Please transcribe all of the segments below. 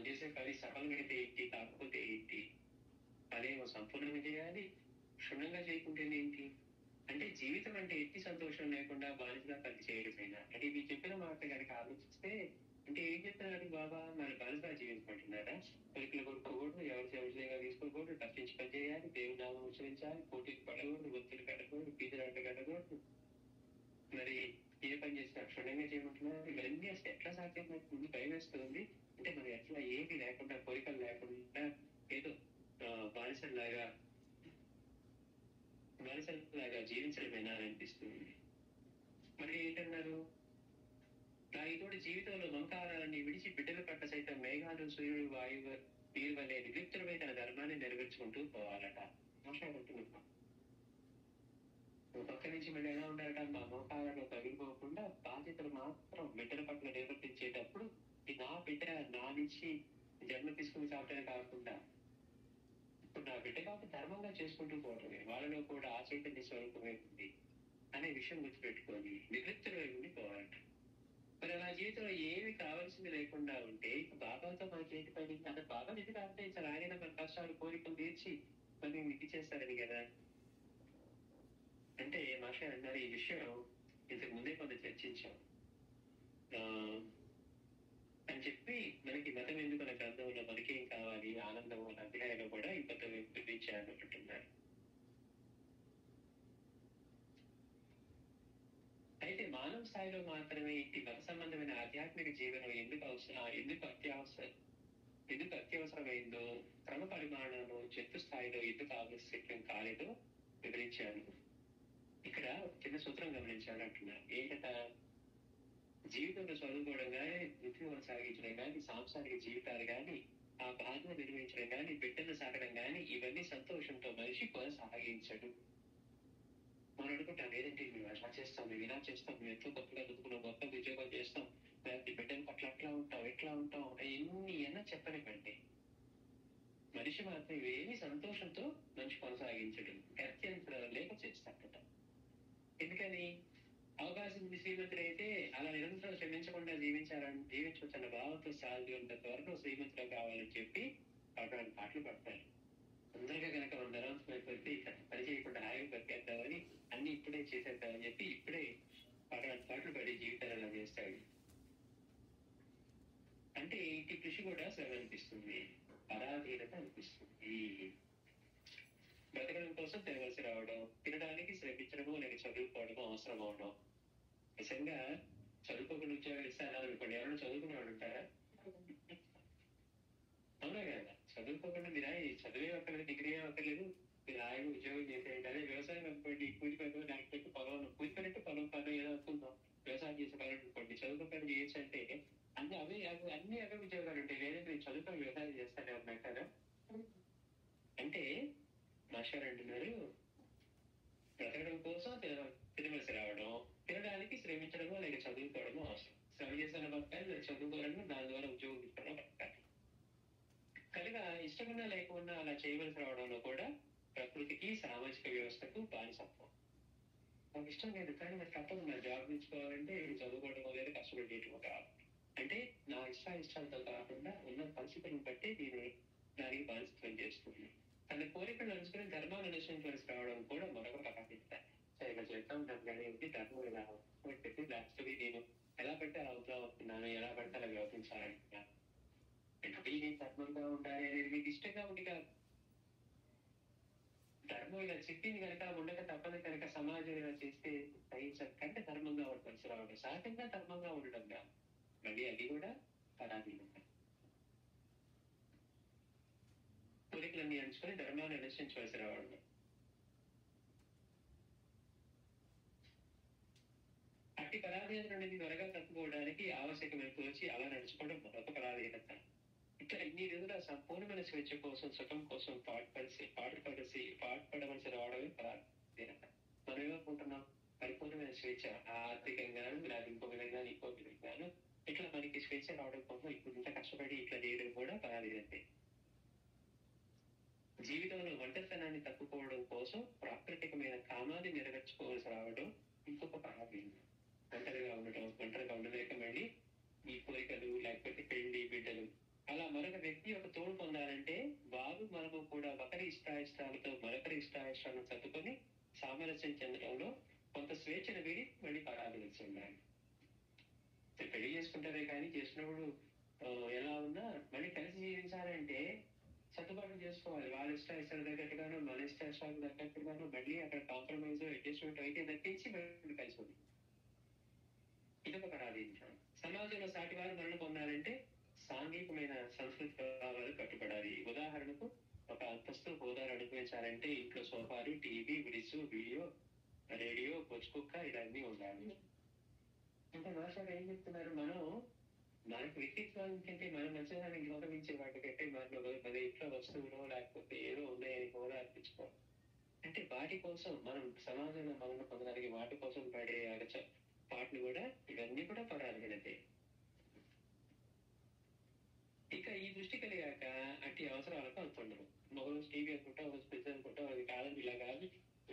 చేసే పని సఫలమైతే ఏంటి, కాకపోతే ఏంటి, పనేమో సంపూర్ణంగా చేయాలి, క్షుణ్ణంగా చేయకుంటేనే ఏంటి. అంటే జీవితం అంటే ఎట్టి సంతోషం లేకుండా బానిసగా పని చేయడమేనా? అంటే మీరు చెప్పిన మాట కనుక ఆలోచిస్తే అంటే ఏం చెప్తున్నారు బాబా? మన బానిసగా జీవించమంటున్నారా? కోరికలు కొనుక్కోకూడదు, ఎవరిగా తీసుకోకూడదు, తప్పించి పని చేయాలి, దేవుని నామం ఉచ్చరించాలి, పోటీకి పడకూడదు, ఒత్తిడి కట్టకూడదు, పీజరాట్లు కట్టకూడదు. మరి ఏ పని చేసినా క్షుణ్ణంగా చేయమంటున్నారు. ఇవన్నీ అసలు ఎట్లా సాధ్యమవుతుంది? భయం వేస్తుంది. అంటే మనం ఎట్లా ఏమి లేకుండా, కోరికలు లేకుండా ఏదో బానిసలాగా జీవించడమేనా అని అనిపిస్తుంది. మరి ఏంటన్నారు? దానితోటి జీవితంలో మమకారాన్ని విడిచి బిడ్డల పట్ల సైతం మేఘాలు, సూర్యుడు, వాయువు, నీరు వలె నిర్లిప్తులమై తన ధర్మాన్ని నెరవేర్చుకుంటూ పోవాలట. మాట్లాడుతున్నాం. పక్క నుంచి మళ్ళీ ఎలా ఉండాలట? మా మోకాలను తగిలిపోకుండా బాధ్యతలు మాత్రం బిడ్డల పట్ల నిర్వర్తించేటప్పుడు ఈ నా బిడ్డ నా నుంచి జన్మ తీసుకుని చావటమే కాకుండా ఇప్పుడు నా బిడ్డ కాబట్టి ధర్మంగా చేసుకుంటూ పోవటమే, వాళ్ళలో కూడా ఆ చైతన్య స్వరూపమే ఉంది అనే విషయం గుర్తుపెట్టుకొని నిర్లిప్తులై ఉండి పోవాలట. మరి నా జీవితంలో ఏమి కావాల్సింది లేకుండా ఉంటే బాబాతో మనకి ఏంటి పని? అంటే బాబా ఎందుకు ఆశ్రయించాలి? ఆయన మన కష్టాలు కోరికలు తీర్చి మరి ఇది చేస్తారని కదా. అంటే మాస్టర్ అన్నారు ఈ విషయం ఇంతకు ముందే కొంత చర్చించాం అని చెప్పి మనకి మతం ఎందుకు మన గ్రంథంలో మనకేం కావాలి ఆనందం అనే అధ్యాయంలో కూడా ఈ కొత్త వివరించాను అంటున్నారు. అయితే మానవ స్థాయిలో మాత్రమే ఇంటి మత సంబంధమైన ఆధ్యాత్మిక జీవనం ఎందుకు అత్యవసరమైందో, క్రమ పరిమాణంలో జంతు స్థాయిలో ఎందుకు ఆవశ్యకం కాలేదో వివరించాను. ఇక్కడ చిన్న సూత్రం గమనించాలి అంటున్నా. ఏంటంట? జీవితంలో చదువుకోవడం కానీ, వృత్తి కొనసాగించడం కానీ, సాంసారిక జీవితాలు కానీ, ఆ బాధను నిర్వహించడం కానీ, బిడ్డను సాగడం కానీ, ఇవన్నీ సంతోషంతో మనిషి కొనసాగించడు. మనం అనుకుంటాం లేదంటే మేము అట్లా చేస్తాం, మేము ఇలా చేస్తాం, మేము ఎంతో గొప్పగా చదువుకున్నాం, గొప్ప ఉద్యోగం చేస్తాం, లేకపోతే బిడ్డల పట్ల ఎట్లా ఉంటాం ఎన్ని అన్నా చెప్పనివ్వండి. మనిషి మాత్రం ఇవేమి సంతోషంతో మనిషి కొనసాగించడం అత్యంత లేక చేస్తాడట. ఎందుకని? అవకాశం ఉంది శ్రీమంతుడైతే అలా నిరంతరం శ్రమించకుండా జీవించవచ్చన్న భావంతో సాధ్యం ఉన్నంత వరకు శ్రీమంతుడు కావాలని చెప్పి అటువంటి పాటలు పడతారు. తొందరగా కనుక మన ధనవంతమైపోతే పని చేయకుండా హాయిగా బతికేద్దామని అన్ని ఇప్పుడే చేసేద్దామని చెప్పి ఇప్పుడే అటువంటి పాటలు పడి జీవితాలను చేస్తాడు. అంటే ఇంటి కృషి కూడా శ్రమ అనిపిస్తుంది, పరాధీనత అనిపిస్తుంది. బ్రతకడం కోసం తినవలసి రావడం, తినడానికి శ్రమించడము లేక చదువుకోవడము అవసరం అవడం. నిజంగా చదువుకోకుండా ఉద్యోగాలు ఇస్తారా అనుకోండి, ఎవరైనా చదువుకునేవాడు ఉంటారా? అవునా కదా? చదువుకోకుండా మీరు చదివే అక్కర్లేదు, డిగ్రీ అక్కర్లేదు, మీరు హాయిగా ఉద్యోగం చేసేయండి. అదే వ్యవసాయం అనుకోండి, కూలి పని దానికి పెట్టి పొలం కూలి పని అంటే పొలం పని ఏదో అనుకుందాం, వ్యవసాయం చేసే పని అనుకోండి, చదువుకో పని చేయొచ్చు అంటే అన్ని అవే ఉద్యోగాలు ఉంటాయి. లేదంటే మీరు చదువుకొని వ్యవసాయం చేస్తారే అన్నారా? అంటే మాస్టర్ అంటున్నారు బ్రతకడం కోసం తినవలసి రావడం, తినడానికి శ్రమించడమో లేక చదువుకోవడమో అవసరం. శ్రమ చేసిన బతకాలి, లేదా చదువుకోవడము, దాని ద్వారా ఉద్యోగం తీసుకోవడం బతకాలి. కనుక ఇష్టమన్నా లేకుండా అలా చేయవలసి రావడంలో కూడా ప్రకృతికి సామాజిక వ్యవస్థకు బానిసత్వం. నాకు ఇష్టం లేదు కానీ నాకు తప్పదు, నా జాబ్ తెచ్చుకోవాలంటే చదువుకోవడం లేదా కష్టపడి చేయటం కావాలి. అంటే నా ఇష్టాలతో కాకుండా ఉన్న పరిస్థితులను బట్టి నేను దానికి బానిసత్వం చేస్తుంది. తన కోరికలు అనుసుకుని ధర్మాన్ని అనుసరించవలసి రావడం కూడా మరొక పరాధిత. ఇలా చేస్తాం కానీ ధర్మం ఇలా పెట్టి లాస్ట్ నేను ఎలా పడితే అలా అవుతున్నాను, ఎలా పడితే అలా వ్యవహరించాలంటున్నాను. నేను ధర్మంగా ఉండాలి అనేది మీకు ఇష్టంగా ఉంది కాదు. ధర్మం ఇలా చెప్పింది కనుక ఉండక తప్పని కనుక సమాజం ఇలా చేస్తే కంటే ధర్మంగా ఉండవలసి రావడం, సహజంగా ధర్మంగా ఉండడం కాదు. మళ్ళీ అది కూడా పరాధీనత. కోరికలన్నీ అంచుకొని ధర్మాన్ని అనుసరించవలసి రావడం. అట్టి పరాధీనత అనేది త్వరగా తప్పుకోవడానికి ఆవశ్యకమైపు వచ్చి అలా నడుచుకోవడం మరొక పరాధీనత. ఇట్లా ఇన్ని రోజుల సంపూర్ణమైన స్వేచ్ఛ కోసం, సుఖం కోసం పాటుపడవలసి రావడమే పరాధీనత. మనం ఏమనుకుంటున్నాం? పరిపూర్ణమైన స్వేచ్ఛ ఆర్థికంగాను, లేదా ఇంకో విధంగాను ఇట్లా మనకి స్వేచ్ఛ రావడం కోసం ఇప్పుడు ఇంత కష్టపడి ఇట్లా చేయడం కూడా పరాధీనతే. జీవితంలో ఒంటరితనాన్ని తప్పుకోవడం కోసం ప్రాకృతికమైన కామాన్ని నెరవేర్చుకోవాల్సి రావడం ఇంకొక పరాధీనత. ఒంటరిగా ఉండలేక మళ్ళీ ఈ కోరికలు లేకపోతే పెళ్లి, బిడ్డలు అలా మరొక విమోచన చెందడంలో కొంత స్వేచ్ఛను వీడి మళ్ళీ పరాధీనత ఉండాలి. పెళ్లి చేసుకుంటారే కానీ చేసుకున్నప్పుడు ఎలా ఉన్నా మళ్ళీ కలిసి జీవించాలంటే సర్దుబాటు చేసుకోవాలి. వాళ్ళ ఇష్టాలు తగ్గట్టుగాను, మన ఇష్టాలు తగ్గట్టుగాను మళ్ళీ అక్కడ కాంప్రమైజ్ అడ్జస్ట్మెంట్ అయితే తగ్గించి మళ్ళీ కలిసి ఉంది. ఇదొక పరాధీనత. సమాజంలో సాటి వారు మరణం పొందాలంటే సాంఘికమైన సంస్కృతి ప్రభావాలు కట్టుబడాలి. ఉదాహరణకు ఒక అంతస్తు హోదాలు అనుభవించాలంటే ఇంట్లో సోఫాలు, టీవీ, ఫ్రిడ్జ్, వీడియో, రేడియో, పొచ్చుకుక్క ఇవన్నీ ఉండాలి. అంటే భాషగా ఏం చెప్తున్నారు, మనం మనకు వ్యక్తిత్వం ఏంటంటే మనం మంచిదానికి గౌరవించే వాటికంటే మన ఇంట్లో వస్తువులు లేకపోతే ఏదో ఉన్నాయని కూడా అర్పించుకోవాలి. అంటే వాటి కోసం మనం సమాజంలో మనం పొందడానికి వాటి కోసం పడే పాటలు కూడా ఇవన్నీ కూడా పరాధీనతే. ఇక ఈ దృష్టి కలిగాక అట్టి అవసరాలకు అంతుండరు. ఒకరోజు టీవీ అనుకుంటా, ఒకరోజు ఫ్రిడ్జ్ అనుకుంటా, అది కాదు ఇలా కాదు,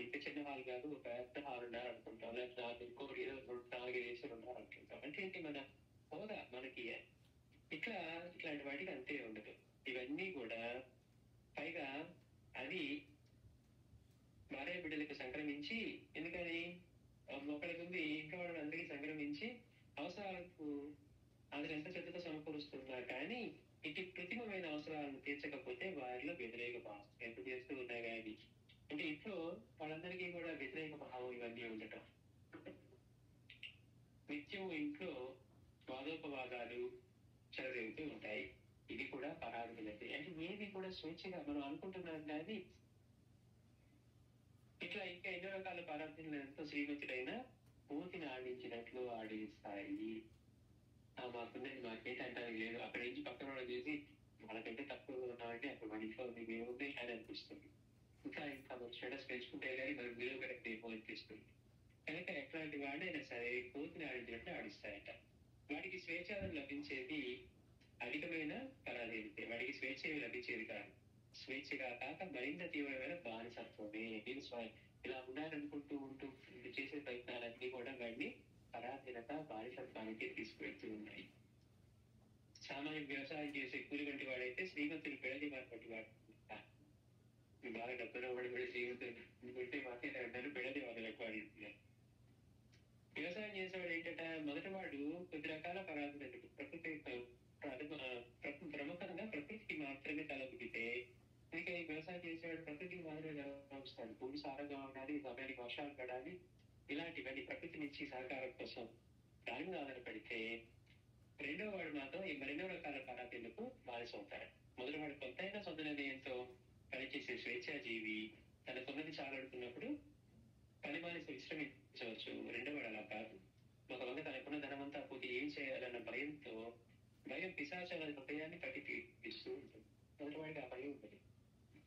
ఇంత చిన్న హాల్ కాదు ఒక పెద్ద హాల్ ఉన్నారు అనుకుంటాం, లేకపోతే ఇంకోటి ఏదో 4-5 ఏసీలు ఉన్నారు అనుకుంటాం. అంటే ఏంటి, మన హోదా మనకి ఇట్లాంటి వాటికి అంతే ఉండదు. ఇవన్నీ కూడా పైగా అది భార్య బిడ్డలకు సంక్రమించి, ఎందుకని ఒకరికి ఉంది ఇంట్లో వాళ్ళని అందరికీ సంక్రమించి అవసరాలకు అది ఎంత శ్రద్ధతో సమకూరుస్తున్నా కానీ ఇటు కృత్రిమమైన అవసరాలను తీర్చకపోతే వారిలో వ్యతిరేక భావం ఎంత చేస్తూ ఉన్నాయి. కానీ అంటే ఇంట్లో వాళ్ళందరికీ కూడా వ్యతిరేక భావం ఇవన్నీ ఉండటం, నిత్యం ఇంట్లో వాదోపవాదాలు చెలరేగుతూ ఉంటాయి. ఇది కూడా పరాధీనతే. అంటే ఏది కూడా స్వేచ్ఛగా మనం అనుకుంటున్నాం కానీ ఇట్లా ఇంకా ఎన్నో రకాల పరాధీనలు ఎంతో శ్రీమంతుడైనా పూతిని ఆడించినట్లు ఆడిస్తాయి. మాకున్నది మాకేంటి అంటానికి లేదు. అక్కడ నుంచి పక్కన వాళ్ళు చేసి వాళ్ళకంటే తక్కువ ఉన్నామంటే అక్కడ మన ఇంట్లో ఏముంది అని అనిపిస్తుంది. ఇంకా మన స్టేటస్ పెంచుకుంటే కానీ మనకు విలువ కరెక్ట్ అనిపిస్తుంది. కనుక ఎట్లాంటి వాడైనా సరే పూతిని ఆడించినట్లు ఆడిస్తాయట. వాడికి స్వేచ్ఛ లభించేది అధికమైన పరాధీనతే. వాడికి స్వేచ్ఛ లభించేది కాదు. స్వేచ్ఛగా కాక మరింత తీవ్రమైన బానిసత్వమే. ఇలా ఉండాలనుకుంటూ ఉంటూ చేసే ప్రయత్నాలన్నీ కూడా వాడిని పరాధీనత, బానిసత్వానికి తీసుకువెళ్తూ ఉన్నాయి. సామాన్య వ్యవసాయం చేసే కూలి వంటి వాడైతే శ్రీమంతులు పెళ్లి వంటి వాడు బాగా డబ్బులో వాడు కూడా శ్రీమంతులు పెట్టి మాట్లాడారు పెళ్లి వాళ్ళకి వాడుతున్నారు. వ్యవసాయం చేసేవాడు ఏంటంటే మొదటి వాడు కొద్ది రకాల పరాధీనతలు ప్రముఖంగా ప్రకృతికి మాత్రమే తలబుగితే, ఇంకా ఈ వ్యవసాయం చేసేవాడు ప్రకృతికి మాత్రమే వస్తాడు. భూమి సారంగా ఉండాలి, సమయానికి వర్షాలు పడాలి, ఇలాంటివన్నీ ప్రకృతి నుంచి సహకారం కోసం దాని మీద ఆధారపడితే రెండో వాడు మాత్రం ఈ మరెన్నో రకాల పరాధీనతకు బానిస అవుతారు. మొదటి వాడు కొంతైనా సొంత నిర్ణయంతో పనిచేసే స్వేచ్ఛాజీవి. తనకున్నది చాలనుకున్నప్పుడు పని మానేసి విశ్రమించవచ్చు. రెండో వాడు అలా కాదు. ఒక వంద తనకున్న ధనమంతా పోతే ఏం చేయాలన్న భయం పిశాచాల హృదయాన్ని పట్టి తీస్తూ ఉంటుంది. మొదటి వాడికి ఆ భయం ఉంటుంది.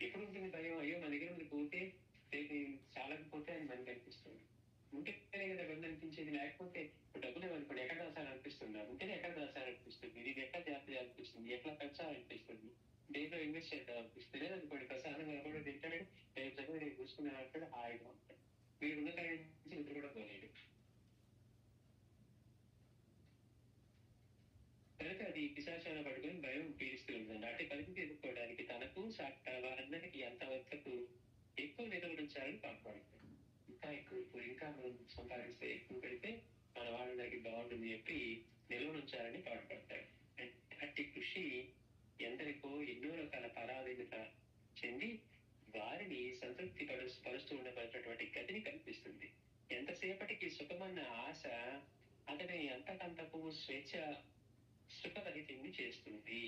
ఎప్పుడు ఉంటుంది భయం? అయ్యో మన దగ్గర ఉంది పోతే చాలకపోతే అని మనకి అనిపిస్తుంది. ఉంటేనే కదా వెళ్ళి అనిపించేది. లేకపోతే డబ్బులు అనుకోండి ఎక్కడ దాచాలనిపిస్తుంది, ఉంటేనే ఎక్కడ దాచాలనిపిస్తుంది, ఇది ఎట్లా జాగ్రత్త అనిపిస్తుంది, ఎట్లా పెంచాలనిపిస్తుంది, దేంట్లో ఇన్వెస్ట్ చేద్దాం అనిపిస్తుంది. లేదనుకోండి ప్రసాదంగా కూడా తింటాడు, రేపు చదువు నేను చూసుకున్నాను అంటాడు, హాయిగా ఉంటాడు. మీరు ఉన్న కాడి నుంచి నిద్ర కూడా పోలేడు. కనుక అది పిశాచాల పడుకొని భయం పీడిస్తూ ఉందండి. అంటే పరిస్థితి ఎదుర్కోవడానికి తనకు వారందరికీ అంతవరకు ఎక్కువ నిలవడించాలని కాపాడుతుంది. ఇంకా మనం సంపాదిస్తే ఎక్కువ పెడితే మన వాళ్ళకి బాగుంటుంది చెప్పి నిలవనుంచాలని పాటుపడతారు. అట్టి కృషి ఎందరికో ఎన్నో రకాల పరాధీనత చెంది వారిని సంతృప్తి పరుస్తూ ఉండవలసినటువంటి గతిని కల్పిస్తుంది. ఎంతసేపటికి సుఖమన్న ఆశ అతని అంతకంతకు సుఖరహితాన్ని చేస్తుంది.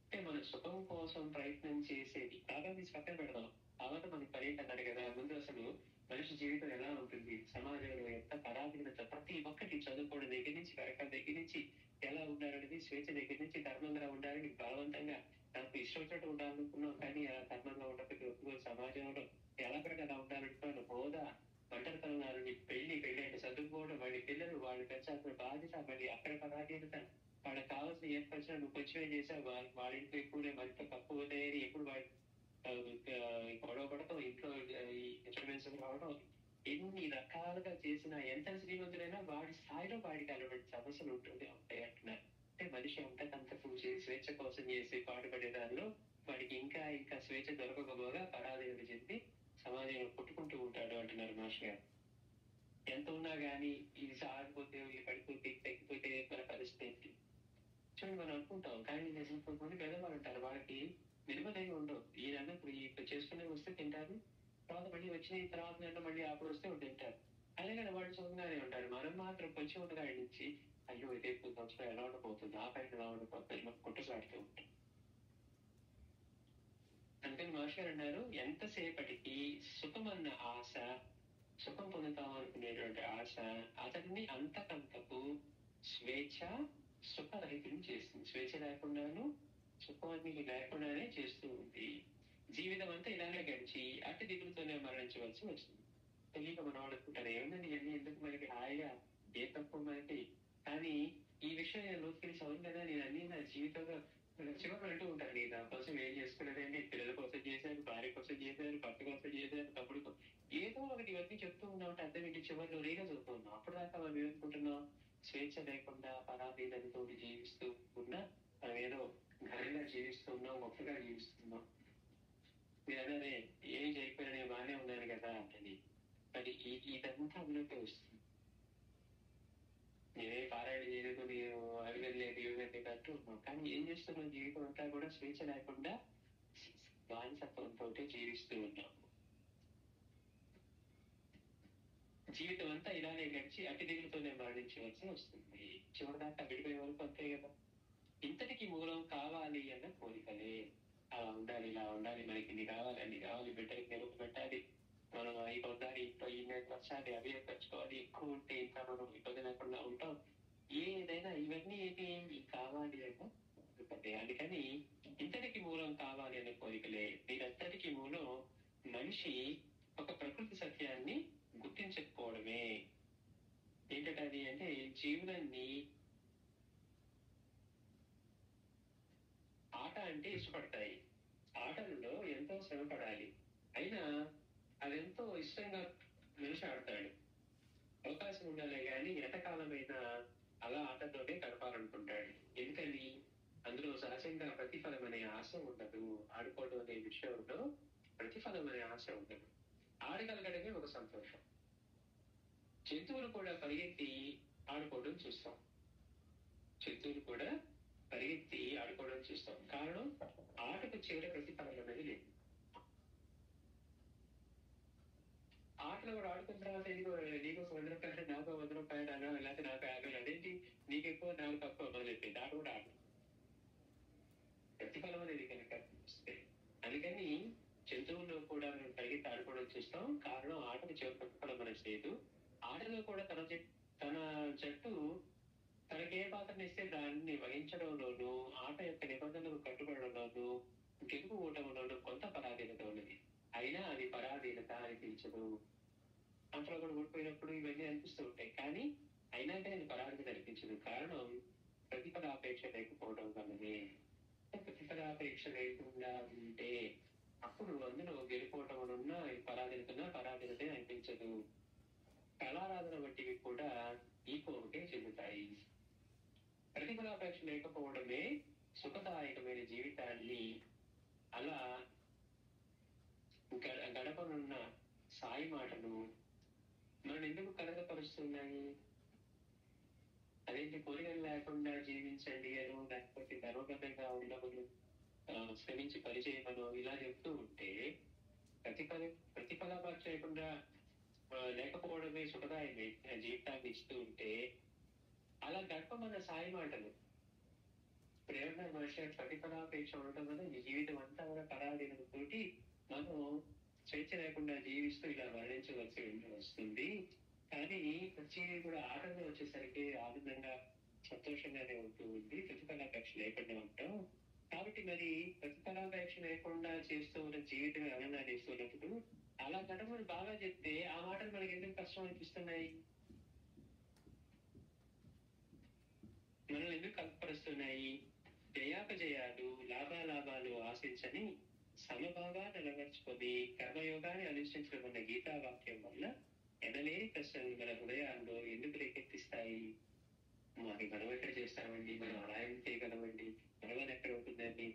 అంటే మన సుఖం కోసం ప్రయత్నం చేసేది బాగా తీసి పక్కన పెడదాం. తర్వాత మనకి పర్యటన అన్నాడు కదా ముందు, అసలు మనిషి జీవితం ఎలా ఉంటుంది, సమాజంలో ఎంత పరాధీనత, ప్రతి ఒక్కటి చదువుకోవడం దగ్గర నుంచి కరెక్ట్ దగ్గర నుంచి ఎలా ఉండాలనేది, స్వేచ్ఛ దగ్గర నుంచి ధర్మంగా ఉండాలని బలవంతంగా నాకు ఇష్టం వచ్చినట్టు ఉండాలనుకున్నాం. కానీ అలా ధర్మంగా ఉండకపోతే సమాజంలో ఎలా పడితే అలా ఉండాలనుకున్నాను. హోదా, ఒంటరితనాలని, పెళ్లి అంటే చదువుకోవడం, వాడి పిల్లలు వాళ్ళు పెంచాల్సిన బాధ్యత, మళ్ళీ అక్కడ పరాధీనత, వాళ్ళకి కావాల్సిన ఏర్పరిచిన నువ్వు కొంచెమే చేసావు, వాళ్ళ ఇంట్లో ఎక్కువనే మనతో తక్కువ ఉన్నాయని ఎప్పుడు వాడు గొడవ పడతాం, ఇంట్లో ఇన్స్ట్రుమెంట్స్ రావడం, ఎన్ని రకాలుగా చేసినా ఎంత శ్రీమంతుడైనా వాడి స్థాయిలో వాడికి అటువంటి సమస్యలు ఉంటూనే ఉంటాయి అంటున్నారు. అంటే మనిషి అంతకంతకు స్వేచ్ఛ కోసం చేసి పాటుపడే దానిలో వాడికి ఇంకా ఇంకా స్వేచ్ఛ దొరకకపోగా పరాధీనత చెంది సమాజంలో కొట్టుకుంటూ ఉంటాడు అంటున్నారు మాస్టర్ గారు. ఎంత ఉన్నా గానీ ఇది సాగిపోతే, ఇది పడిపోతే, ఇది తగ్గిపోతే మన పరిస్థితి ఏంటి? చూడండి మనం అనుకుంటాం. కానీ నిజం కొంతమంది పేదవాళ్ళు ఉంటారు. వాళ్ళకి నిలువలేవి ఉండవు. ఈ నెల ఇప్పుడు చేసుకునే వస్తే తింటారు. తర్వాత మళ్ళీ వచ్చిన తర్వాత నెల మళ్ళీ అప్పుడు వస్తే తింటారు. అయినా కానీ వాళ్ళు సుఖంగానే ఉంటారు. మనం మాత్రం కొంచెం ఉండగా నుంచి అయ్యో ఇదే సంవత్సరం ఎలా ఉండిపోతుంది, ఆ పైన ఎలా ఉండిపోతుంది కుట్టసాడుతూ ఉంటాం. అందుకని మహర్షి అన్నారు, ఎంతసేపటికి సుఖమన్న ఆశ, సుఖం పొందుతాం అనుకునేటువంటి ఆశ అతడిని అంతకంతకు స్వేచ్ఛ సుఖరహితం చేస్తుంది. స్వేచ్ఛ లేకుండాను సుఖాన్ని లేకుండానే చేస్తూ ఉంది. జీవితం అంతా ఇలానే గడిచి అట్టి దిగులతోనే మరణించవలసి వస్తుంది. తెలియక మన వాళ్ళు అనుకుంటారు, ఏముందండి ఇవన్నీ ఎందుకు మనకి హాయిగా, ఏ తక్కువ మనకి. కానీ ఈ విషయం నేను లోతుకెళ్ళి చదువు కదా, నేను అన్ని నా జీవితంలో చివరి అంటూ ఉంటాను. నేను నా కోసం ఏం చేసుకున్నదండి, పిల్లల కోసం చేశాను, భార్య కోసం చేశాను, భర్త కోసం చేశాను, తమ్ముడు కోసం, ఏదో ఒకటి ఇవన్నీ చెప్తూ ఉన్నామంటే అర్థం ఏంటి, చివరిలో రేగా చదువుతూ ఉన్నాం. అప్పుడు దాకా మనం ఏమనుకుంటున్నాం, స్వేచ్ఛ లేకుండా పరాధీనతతో జీవిస్తూ ఉన్నా మనం ఏదో ఘనంగా జీవిస్తూ ఉన్నాం, గొప్పగా జీవిస్తున్నాం. మీరు అన్నదే ఏం చేయకపోయినా నేను బాగానే ఉన్నాను కదా అని. మరి ఇదంతా అందులోకి వస్తుంది. నేనే పారాయణ చేయలేదు, నేను అడగలేదు, ఇవ్వలేదు అంటూ ఉన్నాం. కానీ ఏం చేస్తున్నాం, జీవితం అంతా కూడా స్వేచ్ఛ లేకుండా బానిసత్వంతో జీవిస్తూ ఉన్నాం. జీవితం అంతా ఇలానే గడిచి అతి దిగులతోనే మరణించవలసి వస్తుంది. చివరిదాకా విడిపోయే వరకు అంతే కదా. ఇంతటికి మూలం కావాలి అన్న కోరికలే. అలా ఉండాలి, ఇలా ఉండాలి, మనకి ఇన్ని కావాలి, అన్ని కావాలి, బిడ్డలకి నెలకు పెట్టాలి, మనం అవి పొందాలి, ఇంట్లో ఇన్ని వచ్చాలి, అవి ఖర్చుకోవాలి, ఎక్కువ ఉంటే ఇంకా మనం ఇబ్బంది లేకుండా ఉంటాం. ఏదైనా ఇవన్నీ ఏమి కావాలి అన్న కోరికలే. అందుకని ఇంతటికి మూలం కావాలి అనే కోరికలే. దీనంతటికి మూలం మనిషి ఒక ప్రకృతి సత్యాన్ని గుర్తించకపోవడమే. ఏంటది అంటే జీవనాన్ని ఆట అంటే ఇష్టపడతాయి. ఆటలలో ఎంతో శ్రమ పడాలి, అయినా అదెంతో ఇష్టంగా మనిషి ఆడతాడు. అవకాశం ఉండాలి కానీ ఎంతకాలమైనా అలా ఆటతోనే గడపాలనుకుంటాడు. ఎందుకని అందులో సహజంగా ప్రతిఫలం అనే ఆశ ఉండదు. ఆడుకోవడం అనే విషయంలో ప్రతిఫలం అనే ఆశ ఉండదు. ఆడగలగడమే ఒక సంతోషం. జంతువులు కూడా పరిగెత్తి ఆడుకోవడం చూస్తాం. జంతువులు కూడా పరిగెత్తి ఆడుకోవడం చూస్తాం. కారణం ఆటకు చివరి ప్రతిఫలం అనేది లేదు. ఆటలు కూడా ఆడుకున్న తర్వాత నీకు 100 రూపాయలు, నాకు 100 రూపాయలు అన్నా, లేకపోతే నాకు 50, అదేంటి నీకు ఎక్కువ నాకు తక్కువ మొదలెట్టింది. ఆట కూడా ఆట ప్రతిఫలం అనేది కనుక వస్తే. అందుకని జంతువుల్లో కూడా మనం పరిగెత్తి ఆడుకోవడం చూస్తాం. కారణం ఆటకు చివరి ప్రతిఫలం అనేది లేదు. ఆటలో కూడా తన జట్టు తనకే పాత్రను ఇస్తే దాన్ని వహించడంలోనూ, ఆట యొక్క నిబంధనలకు కట్టుబడడంలోనూ, గెలుపు ఓటంలోనూ కొంత పరాధీనత ఉన్నది. అయినా అది పరాధీనత అనిపించదు. ఆటలో కూడా ఓడిపోయినప్పుడు ఇవన్నీ అనిపిస్తూ ఉంటాయి. కానీ అయినా కానీ అది పరాధీనత అనిపించదు. కారణం ప్రతిఫలాపేక్ష లేకపోవడం వల్లనే. ప్రతిఫలాపేక్ష లేకుండా ఉంటే అప్పుడు అందులో గెలుపోవటంలో పరాధీనతే అనిపించదు. కళారాధన వంటివి కూడా ఈ కోరికే చెందుతాయి. ప్రతిఫలాపేక్ష లేకపోవడమే సుఖదాయకమైన జీవితాన్ని అలా గడపనున్న సాయి మాటలు మనం ఎందుకు కలగపరుస్తున్నాయి? అదేంటి కోరికలు లేకుండా జీవించండి అను, లేకపోతే ధర్మబద్ధంగా ఉండమను, శ్రమించి పనిచేయమను ఇలా చెప్తూ ఉంటే ప్రతిఫలాపేక్ష లేకుండా లేకపోవడమే సుఖదాయకమైన జీవితాన్ని ఇస్తూ ఉంటే అలా గడపమన్న సాయి మాటలు. ప్రేరణ మనిషి ప్రతిఫలాపేక్ష ఉండటం వల్ల ఈ జీవితం అంతా కూడా పరాధీనతతోటి మనం స్వేచ్ఛ లేకుండా జీవిస్తూ ఇలా మరణించవలసి వస్తుంది. కానీ వచ్చి కూడా ఆటంలో వచ్చేసరికి ఆనందంగా సంతోషంగానే ఉంటూ ఉంది, ప్రతిఫలాపేక్ష లేకుండా ఉంటాం. కాబట్టి మరి ప్రతిఫలాపేక్ష లేకుండా చేస్తూ ఉన్న జీవితం ఆనందాన్ని ఇస్తున్నప్పుడు అలా గడపని బాగా చెప్తే ఆ మాటలు మనకి ఎందుకు కష్టం అనిపిస్తున్నాయి? మనల్ని ఎందుకు కల్పరుస్తున్నాయి? జయాపజయాలు, లాభాలాభాలు ఆశించని సమభాగా నిలవర్చుకొని కర్మయోగాన్ని అనుష్ఠించడం అన్న గీతావాక్యం వల్ల ఎనలేని ప్రశ్నలు మన హృదయాల్లో ఎందుకు రేకెత్తిస్తాయి? మరి మనం ఎక్కడ చేస్తామండి, మనం అలా ఏం చేయగలమండి, మనవని ఎక్కడ ఉంటుందండి,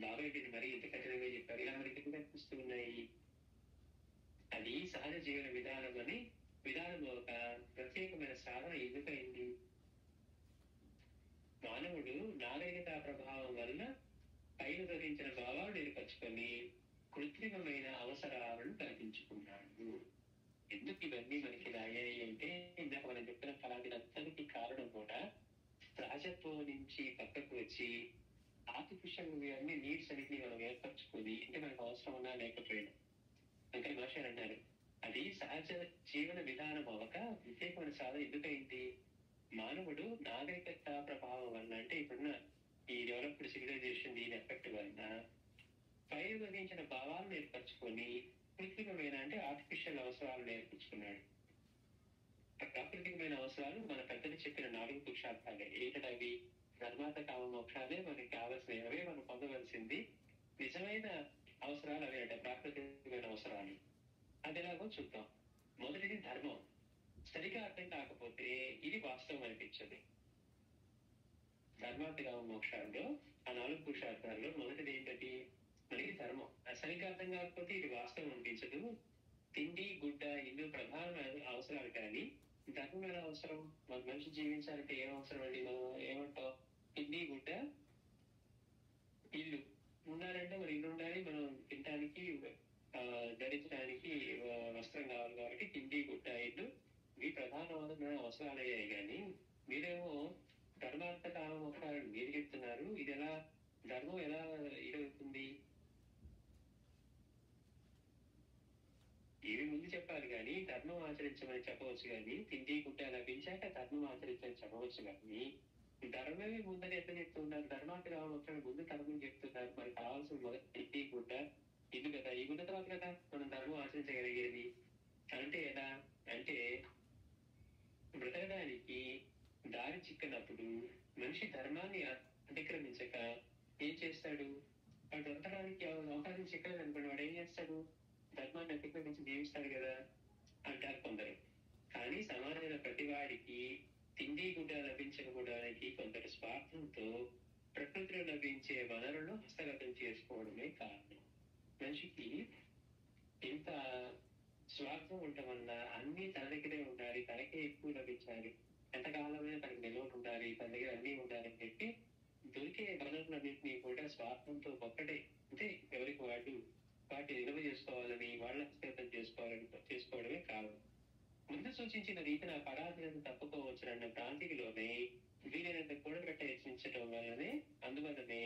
బాబాయ్ దీన్ని మరీ ఇంత కఠినంగా చెప్పారు, ఇలా మనకి ఎందుకు అనిపిస్తూ ఉన్నాయి? అది సహజ జీవన విధానం అని విధానం ఒక ప్రత్యేకమైన సాధన ఎందుకైంది? మానవుడు నాగరికత ప్రభావం వల్ల పైన గ్రహించిన భావాలు ఏర్పరచుకొని కృత్రిమమైన అవసరాలను కల్పించుకున్నాడు. ఎందుకు ఇవన్నీ మనకి రాయాయి అంటే, ఇందాక మనం చెప్పిన ఫలాదినంతటికి కారణం కూడా సహజత్వం నుంచి పక్కకు వచ్చి ఆర్టిఫిషియల్ అన్ని నీడ్స్ అన్నింటినీ మనం ఏర్పరచుకొని, అంటే మనకు అవసరం ఉన్నా లేకపోయినా. ఇంకా మాస్టర్ అన్నారు, అది సహజ జీవన విధానం అవ్వక ప్రత్యేకమైన సాధన ఎందుకైంది? మానవుడు నాగరికత ప్రభావం వల్ల, అంటే ఇప్పుడున్న ఈ డెవలప్డ్ సివిలైజేషన్ దీని ఎఫెక్ట్ వల్ల పైన గ్రహించిన భావాలను ఏర్పరచుకొని కృత్రిమమైన, అంటే ఆర్టిఫిషియల్ అవసరాలను ఏర్పరచుకున్నాడు. ప్రాకృతికమైన అవసరాలు మన పెద్దలు చెప్పిన 4 పురుషార్థాలే. ఏంటవి? ధర్మార్థ కామ మోక్షాలే మనకి కావాల్సినవి, అవే మనం పొందవలసింది. నిజమైన అవసరాలు అవే అంటే ప్రాకృతికమైన అవసరాలు. అది ఎలాగో చూద్దాం. మొదటిది ధర్మం. సరిగా అర్థం కాకపోతే ఇది వాస్తవం అనిపించదు. ధర్మార్థ కామ మోక్షాల్లో ఆ 4 పురుషార్థాల్లో మొదటిది ఏంటది? మనకి ధర్మం. సరిగ్గా అర్థం కాకపోతే ఇది వాస్తవం అనిపించదు. తిండి, గుడ్డ, ఇల్లు ప్రధానమైన అవసరాలు, కానీ ధర్మం ఎలా అవసరం? మన మనిషి జీవించాలంటే ఏం అవసరం అండి? మనం ఏమంటాం? తిండి, గుడ్డ, ఇల్లు ఉండాలంటే మరి ఇల్లు ఉండాలి, మనం తినడానికి ధరించడానికి వస్త్రం కావాలి. కాబట్టి తిండి, గుడ్డ, ఇల్లు ఇవి ప్రధానమైన అవసరాలు అయ్యాయి. కానీ మీరేమో ధర్మార్థ కామ మోక్షాలను మీరు చెప్తున్నారు. ఇది ఎలా ధర్మం ఎలా ఇదవుతుంది? ఇవి ముందు చెప్పాలి కానీ ధర్మం ఆచరించమని చెప్పవచ్చు. కానీ తిండి గుడ్డ లభించాక ధర్మం ఆచరించని చెప్పవచ్చు. కానీ ధర్మమే ముందని ఎట్లా చెప్తున్నారు? ధర్మార్థ కామ మోక్షాలు ముందు ధర్మం చెప్తున్నారు. మనకు కావాల్సిన మొదటి తిండి గుడ్డ ఇల్లు కదా. ఈ ఉన్న తర్వాత కదా మనం ధర్మం ఆచరించగలిగేది. అంటే ఎలా అంటే, బ్రతకడానికి దారి చిక్కనప్పుడు మనిషి ధర్మాన్ని అతిక్రమించక ఏం చేస్తాడు? వాడు బ్రతకడానికి అవకాశం చిక్కలేదు అనుకోండి, వాడు ఏం చేస్తాడు? ధర్మాన్ని అతిక్రమించి జీవిస్తాడు కదా అంటారు కొందరు. కానీ సమాజంలో ప్రతి వాడికి తిండి గుడ్డ లభించకపోవడానికి కొందరు స్వార్థంతో ప్రకృతిలో లభించే వనరులను హస్తగతం చేసుకోవడమే కారణం. మనిషికి ఇంత స్వార్థం ఉండటం వల్ల అన్ని తన దగ్గరే ఉండాలి, తనకే ఎక్కువ లభించాలి, ఎంతకాలమైనా తనకి నిల్వ ఉండాలి, తన దగ్గర అన్ని ఉండాలని చెప్పి దొరికే వనరులన్నింటినీ కూడా స్వార్థంతో ఒక్కటే, అంటే ఎవరికి వాడు వాటిని నిల్వ చేసుకోవాలని, వాళ్ళ హస్తగతం చేసుకోవడమే కారణం. ముందు సూచించిన రీతిన పరాధీనత తప్పుకోవచ్చునన్న ప్రాంతిలోనే వీలైనంత కూడబెట్ట యత్నించడం వల్లనే, అందువల్లనే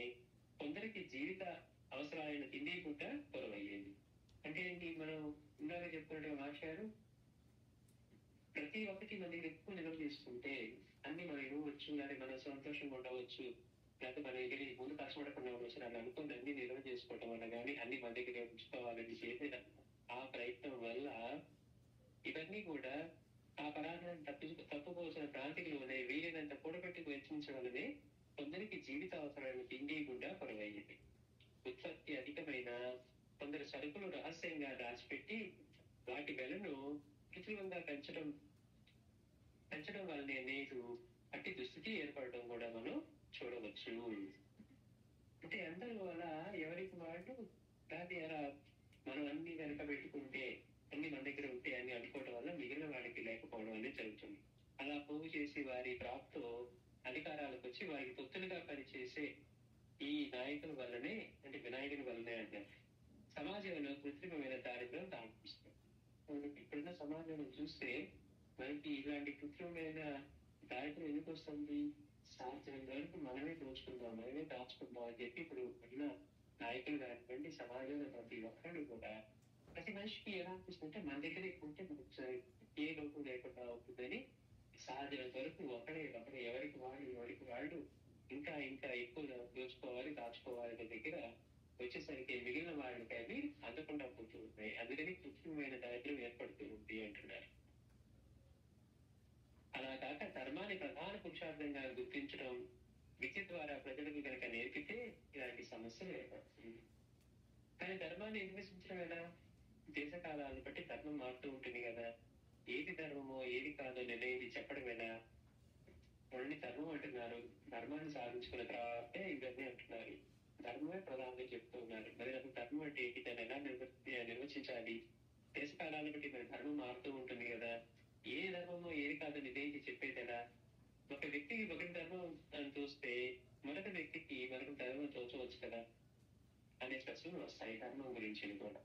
కొందరికి జీవిత అవసరాలైన తిండి కూడా కొరవయ్యేది. అంటే మనం ఇందాక చెప్పుకున్నట్టుగా మాస్టారు, ప్రతి ఒక్కటి మన దగ్గర ఎక్కువ నిల్వ చేసుకుంటే అన్ని మనం ఇవ్వచ్చు, లేదా మనం సంతోషంగా ఉండవచ్చు, లేకపోతే మన దగ్గర ముందు కష్టపడకుండా ఉండవచ్చు అని అనుకుని అన్ని నిల్వ చేసుకోవడం వల్ల, కానీ అన్ని మన దగ్గర ఉంచుకోవాలని చేసిన ఆ ప్రయత్నం వల్ల ఇవన్నీ కూడా ఆ పరాధీనం తప్పుకోవాల్సిన ప్రాంతిలోనే వీలైనంత కూడబెట్టి వెచ్చించడం వల్లనే కొందరికి జీవిత అవసరాలను తిండి గుండా కొరవయ్యింది. ఉత్పత్తి అధికమైన కొందరు సరుకులు రహస్యంగా దాచిపెట్టి వాటి వెలను కృత్రిమంగా పెంచడం వల్లనే నేడు అట్టి దుస్థితి ఏర్పడడం కూడా మనం చూడవచ్చు. అంటే అందరి వల్ల ఎవరికి వాళ్ళు దాన్ని ఎలా మనం అన్ని వెనక పెట్టుకుంటే, అన్ని మన దగ్గర ఉంటే అని అనుకోవడం వల్ల మిగిలిన వాడికి లేకపోవడం అనేది జరుగుతుంది. అలా పోగు చేసి వారి ప్రాప్తో అధికారాలకు వచ్చి వారికి తొత్తులుగా పనిచేసే ఈ నాయకుల వల్లనే, అంటే వినాయకుని వల్లనే అంటారు, సమాజంలో కృత్రిమమైన దారిద్ర్యం దాపిస్తుంది. ఇప్పుడున్న సమాజంలో చూస్తే మనకి ఇలాంటి కృత్రిమమైన దారిద్ర్యం ఎందుకు వస్తుంది? సాధ్యమైనంత వరకు మనమే దోచుకుందాం, మనమే దాచుకుందాం అని చెప్పి ఇప్పుడు ఉన్న నాయకులు కానివ్వండి, సమాజంలో ప్రతి ఒక్కరు కూడా, ప్రతి మనిషికి ఎలా అనిపిస్తుందంటే మన దగ్గర ఉంటే మనకు ఏ లోటు లేకుండా అవుతుందని సాధ్యమైనంత వరకు ఒకడే ఎవరికి వాళ్ళు ఇంకా ఎక్కువ దోచుకోవాలి, దాచుకోవాలి దగ్గర వచ్చేసరికి మిగిలిన వాళ్ళకి అవి అందకుండా పోతూ ఉంటాయి. అందుకని కృత్రిమమైన దారిద్ర్యం ఏర్పడుతూ ఉంది అంటున్నారు. అలా కాక ధర్మాన్ని ప్రధాన పురుషార్థంగా గుర్తించడం విద్య ద్వారా ప్రజలకు కనుక నేర్పితే ఇలాంటి సమస్యలు ఏర్పడుతుంది. కానీ ధర్మాన్ని నిర్వచించడం ఎలా? దేశకాలాలను బట్టి ధర్మం మారుతూ ఉంటుంది కదా. ఏది ధర్మమో ఏది కాదో నిర్ణయించి చెప్పడం ఎలా? వాళ్ళని ధర్మం అంటున్నారు, ధర్మాన్ని సాధించుకున్న తర్వాతే ఇవన్నీ అంటున్నారు. ధర్మమే ప్రధానంగా చెప్తూ ఉన్నారు. మరి అసలు ధర్మం అంటే ఏంటి? దాన్ని ఎలా నిర్వచించాలి? దేశకాలాలను బట్టి మరి ధర్మం మారుతూ ఉంటుంది కదా. ఏ ధర్మమో ఏది కాదని దేనికి చెప్పేది ఎలా? ఒక వ్యక్తికి ఒకటి ధర్మం అని చూస్తే మరొక వ్యక్తికి మరొక ధర్మం తోచవచ్చు కదా అనే ప్రశ్నలు వస్తాయి ధర్మం గురించి కూడా.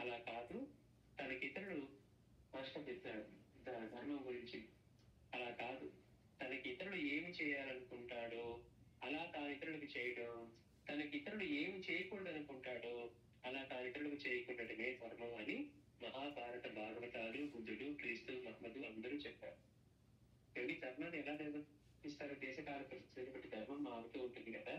అలా కాదు, తనకి ఇతరులు మాస్టర్ చెప్తాడు ధర్మం గురించి. అలా కాదు, తనకి ఇతరులు ఏమి చేయాలనుకుంటాడో అలా తాను ఇతరులకు చేయడం, తనకి ఇతరులు ఏమి చేయకూడదు అనుకుంటాడో అలా తాను ఇతరులకు చేయకుండాటమే ధర్మం అని మహాభారత, భాగవతాలు, బుద్ధుడు, క్రీస్తు, మహమ్మదు అందరూ చెప్పారు. కానీ ధర్మాన్ని ఎలా నిర్వర్తిస్తారు? దేశకాల పరిస్థితులు బట్టి ధర్మం మారుతూ ఉంటుంది కదా.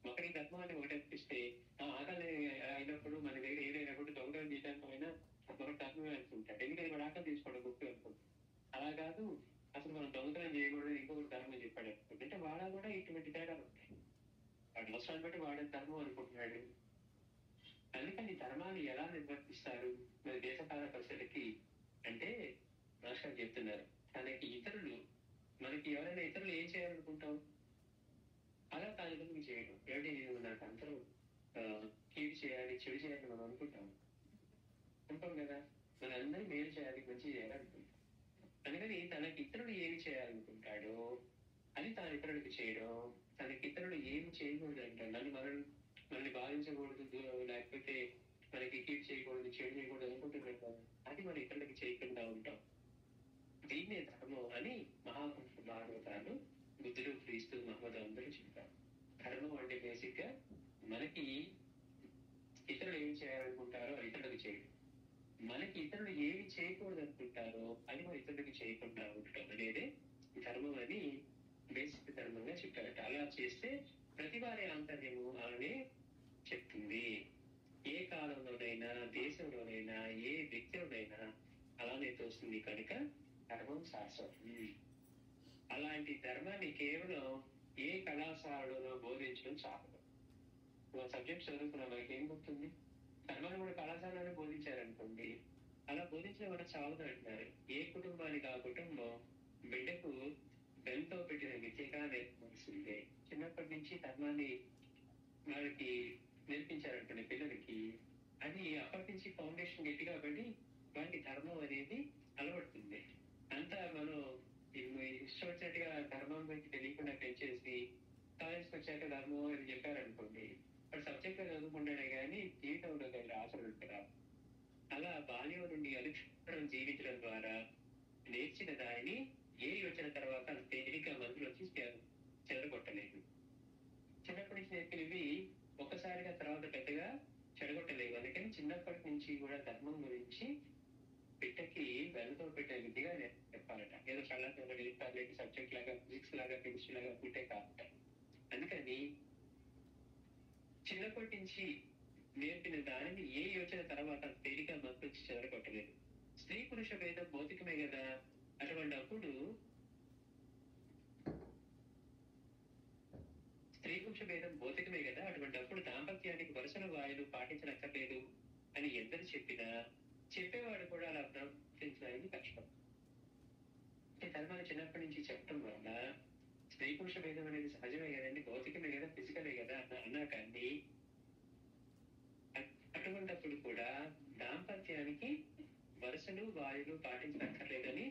ఒకరి ధర్మాన్ని ఒకటి అనిపిస్తే ఆకలి అయినప్పుడు మన దగ్గర ఏదైనప్పుడు దొంగలు తీయడానికైనా ఒక ధర్మమే అనుకుంటాడు. ఎందుకంటే వాడు ఆకలి తీసుకోవడం గొప్ప అనుకుంటాడు. అలా కాదు, అసలు మనం దొంగతనం చేయకూడదు ఇంకొకటి ధర్మం చెప్పాడు అనుకుంటే అంటే వాడా కూడా ఇటువంటి తేడాలు ఉంటాయి. వాడి అవసరాన్ని బట్టి వాడే ధర్మం అనుకుంటున్నాడు. అందుకని ధర్మాన్ని ఎలా నిర్వర్తిస్తారు మరి దేశకాల పరిస్థితికి అంటే మాస్టర్ చెప్తున్నారు, తనకి ఇతరులు, మనకి ఎవరైనా ఇతరులు ఏం చేయాలనుకుంటాం అలా తాను ఇతరులకు చేయడం. ఏమిటి నాకు అందరూ కీడు చేయాలి, చెడు చేయాలని మనం అనుకుంటాం కదా. మన అందరూ మేలు చేయాలి, మంచి చేయాలి అనుకుంటాం. అందుకని తనకి ఇతరులు ఏమి చేయాలనుకుంటాడో అని తాను ఇతరులకు చేయడం, తనకి ఇతరులు ఏమి చేయకూడదు అంటాడు. మనల్ని బాధించకూడదు, లేకపోతే మనకి కీడు చేయకూడదు, చెడు చేయకూడదు అనుకుంటున్నాం కదా, అది మన ఇతరులకి చేయకుండా ఉంటాం. దీన్నే ధర్మం అని మహాపురుష భాగవతాలు, బుద్ధుడు, క్రీస్తు, మహమ్మద్ అందరూ చెప్పారు. ధర్మం అంటే బేసిక్ గా మనకి ఇతరులు ఏమి చేయాలనుకుంటారో ఇతరులకు చేయడం, మనకి ఇతరులు ఏమి చేయకూడదు అనుకుంటారో అది మన ఇతరులకు చేయకుండా ఉండటం అనేది ధర్మం అని బేసిక్ ధర్మంగా చెప్పారట. అలా చేస్తే ప్రతి వారి ఆంతర్యము అలానే చెప్తుంది. ఏ కాలంలోనైనా, దేశంలోనైనా, ఏ వ్యక్తిలోనైనా అలానే తోస్తుంది కనుక ధర్మం శాశ్వతం. అలాంటి ధర్మాన్ని కేవలం ఏ కళాశాలలో బోధించడం చాలదు. సబ్జెక్ట్ చదువుకున్న మనకి ఏం గుర్తుంది? ధర్మాన్ని కూడా కళాశాలలో బోధించారనుకోండి, అలా బోధించడం వల్ల చాలదు అంటున్నారు. ఏ కుటుంబానికి ఆ కుటుంబం బిడ్డకు బెంతో పెట్టిన విద్యగా నేర్పాల్సిందే. చిన్నప్పటి నుంచి ధర్మాన్ని వాళ్ళకి నేర్పించారనుకోండి పిల్లలకి, అది అప్పటి నుంచి ఫౌండేషన్ గట్టిగా పడి వాటి ధర్మం అనేది అలవడుతుంది. అంతా మనం ఇష్టం వచ్చినట్టుగా ధర్మం గురించి తెలియకుండా పెంచేసి కాలేజ్కి వచ్చాక ధర్మం అని చెప్పారనుకోండి, వాడు సబ్జెక్ట్ గా చదువుకుంటాడే కానీ జీవితంలో దగ్గర ఆశలు ఉంటారా. అలా బాల్యం నుండి అనుక్షణం జీవించడం ద్వారా నేర్చిన దానిని ఏది వచ్చిన తర్వాత తేలిక మందులు వచ్చి చెదరగొట్టలేదు. చిన్నప్పటి నుంచి నేర్పినవి ఒక్కసారిగా తర్వాత పెద్దగా చెడగొట్టలేవు. అందుకని చిన్నప్పటి నుంచి కూడా ధర్మం గురించి బిడ్డకి వెనతో పెట్టే విధిగా చెప్పాలట. ఏదో కళ్ళకి సబ్జెక్ట్ లాగా, ఫిజిక్స్ లాగా, కెమిస్ట్రీ లాగా ఉంటే కాదు. అందుకని చిన్నప్పటి నుంచి నేర్పిన దానిని ఏ యోచన తర్వాత తేలిక మద్దతు చెదరగొట్టలేదు. స్త్రీ పురుష భేదం భౌతికమే కదా, అటువంటిప్పుడు స్త్రీ పురుష భేదం భౌతికమే కదా, అటువంటిప్పుడు దాంపత్యానికి వరుసల వాయులు పాటించనక్కర్లేదు అని ఎందరు చెప్పినా చెప్పేవాడు కూడా అలా ప్రవర్తించడానికి కష్టం. ధర్మాన్ని చిన్నప్పటి నుంచి చెప్పడం వల్ల స్త్రీ పురుష భేదం అనేది సహజమే కదండి, భౌతికమే కదా, ఫిజికలే కదా అన్నా కానీ అటువంటిప్పుడు కూడా దాంపత్యానికి వరుసలు వాయులు పాటించక్కర్లేదని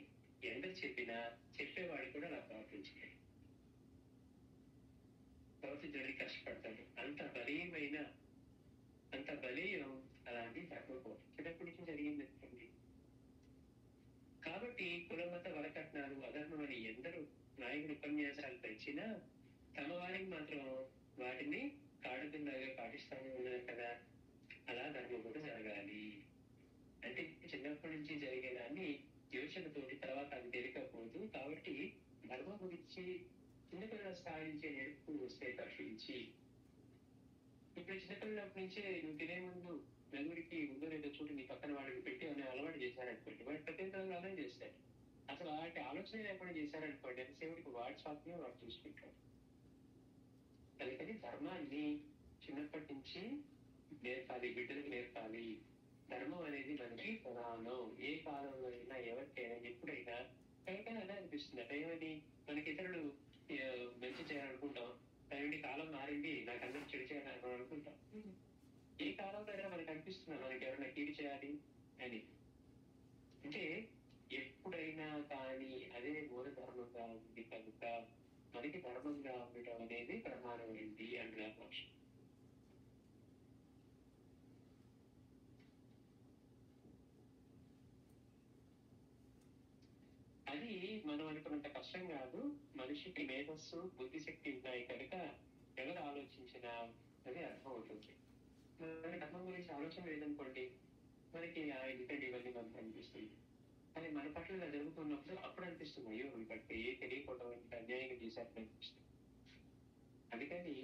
ఎందరు చెప్పినా చెప్పేవాడు కూడా అలా ప్రవర్తించడానికి కష్టపడతాడు. అంత బలీయం అలాంటి తగ్గకపోవడం చిన్నప్పటి నుంచి జరిగింది అనుకోండి. కాబట్టి కులమత వరకట్నాలు అధర్మం అని ఎందరూ నాయకుడు ఉపన్యాసాలు పెంచినా తమ వారికి మాత్రం వాటిని కాడుతుండగా పాటిస్తానే ఉన్నారు కదా. అలా ధర్మం కూడా జరగాలి అంటే చిన్నప్పటి నుంచి జరిగేదాన్ని యోచనతోటి తర్వాత అది తెలియకపోదు. కాబట్టి ధర్మం గురించి చిన్నపిల్లలు సాధించే నేర్పు వస్తే పరిశీలించి, ఇప్పుడు చిన్నపిల్లప్పటి నుంచే నువ్వు తినే ముందు నలుగురికి ముందు లేదా చోటు నీ పక్కన వాడికి పెట్టి అనే అలవాటు చేశారనుకోండి, వాడి ప్రత్యేకంగా అలానే చేస్తాడు. అసలు వాటి ఆలోచన లేకుండా చేశారనుకోండి, ఎంతసేపుడికి వాడి స్వార్థమే వాడు చూసుకుంటాడు. అందుకని ధర్మాన్ని చిన్నప్పటి నుంచి నేర్పాలి, బిడ్డలకు నేర్పాలి. ధర్మం అనేది మనకి ప్రధానం. ఏ కాలంలో అయినా, ఎవరికైనా, ఎప్పుడైనా ఎవరికైనా అదే అనిపిస్తుంది. ఏమని మనకి ఇతరులు మంచి చేయాలనుకుంటాం, దాని కాలం మారింది, నాకు అందరూ చెడు చేయాలని అనుకుంటాం. ఏ కాలంలో అయినా మనకు అనిపిస్తుంది మనకి ఎవరైనా కీడు చేయాలి అని. అంటే ఎప్పుడైనా కానీ అదే మూల ధర్మంగా ఉంది కనుక మనకి ధర్మంగా ఉండటం అనేది ప్రధానమైంది అంటున్నారు మనిషి. అది మనం అనుకున్నంత కష్టం కాదు. మనిషికి మేధస్సు, బుద్ధిశక్తి ఉన్నాయి కనుక ఎవరు ఆలోచించినా అది అర్థమవుతుంది. మన ధర్మం గురించి ఆలోచన లేదనుకోండి, మనకి ఎందుకంటే ఇవన్నీ మనకు అనిపిస్తుంది. కానీ మన పట్ల ఇలా జరుగుతున్నప్పుడు అప్పుడు అనిపిస్తుంది, అయ్యో ఈ బట్టి తెలియకపోవడం ఇంత అన్యాయంగా చేశారని అనిపిస్తుంది. అందుకని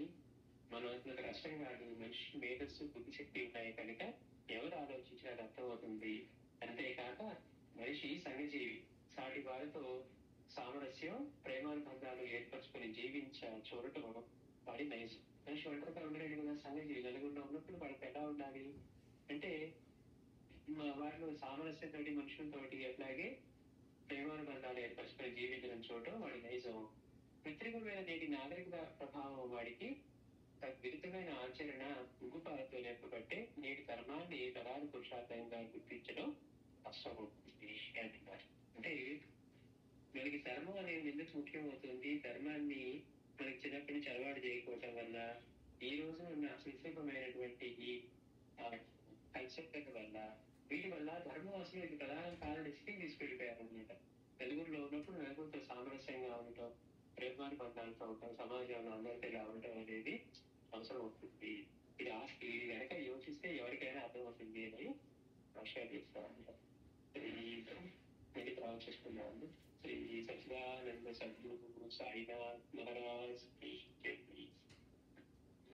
మనం అనుకున్నంత కష్టం కాదు. మనిషి మేధస్సు, బుద్ధిశక్తి ఉన్నాయి కనుక ఎవరు ఆలోచించినా అది అర్థమవుతుంది. అంతేకాక మనిషి సంఘజీవి. సాటి వారితో సామరస్యం, ప్రేమానుబంధాలు ఏర్పరచుకుని చూడటం వాడి నైజం. మనిషి ఒంటరిగా ఉండలేడు కదా, సంఘజీవి. నలుగురిలో ఉన్నప్పుడు వాడికి ఎలా ఉండాలి అంటే వారిలో సామరస్యంతోటి, మనుషులతోటి అట్లాగే ప్రేమానుబంధాలు ఏర్పరచుకుని జీవించడం చూడటం వాడి నైజం. కృత్రిమమైన నేటి నాగరికత ప్రభావం వాడికి విరుద్ధమైన ఆచరణ ఉగ్గుపాలతో నేర్పబట్టే నేటి ధర్మాన్ని ప్రధాన పురుషార్థంగా గుర్తించడం కష్టమవుతుంది అంటున్నారు. అంటే మనకి ధర్మం అనేది ఎందుకు ముఖ్యమవుతుంది? ధర్మాన్ని మనకి చిన్నప్పటి నుంచి అలవాటు చేయకపోవటం వల్ల, ఈ రోజు ఉన్న సులభమైనటువంటి ఈ కల్చర్ వల్ల, వీటి వల్ల ధర్మం అసలు ఇది ప్రధాన కారణం స్థితికి తీసుకెళ్ళిపోయారు అనమాట. నలుగురిలో ఉన్నప్పుడు నలుగురితో సామరస్యంగా ఉండటం, ప్రేమానుబంధాలతో ఉండటం, సమాజంలో అందరితో ఇలా ఉండటం అనేది అవసరం అవుతుంది. ఇది కనుక యోచిస్తే ఎవరికైనా అర్థమవుతుంది అని రష్యా చేస్తారంట. ఇది ప్రారంభిస్తున్నాను. శ్రీ సచిదానంద సద్గురు సాయినాథ్ మహారాజ్.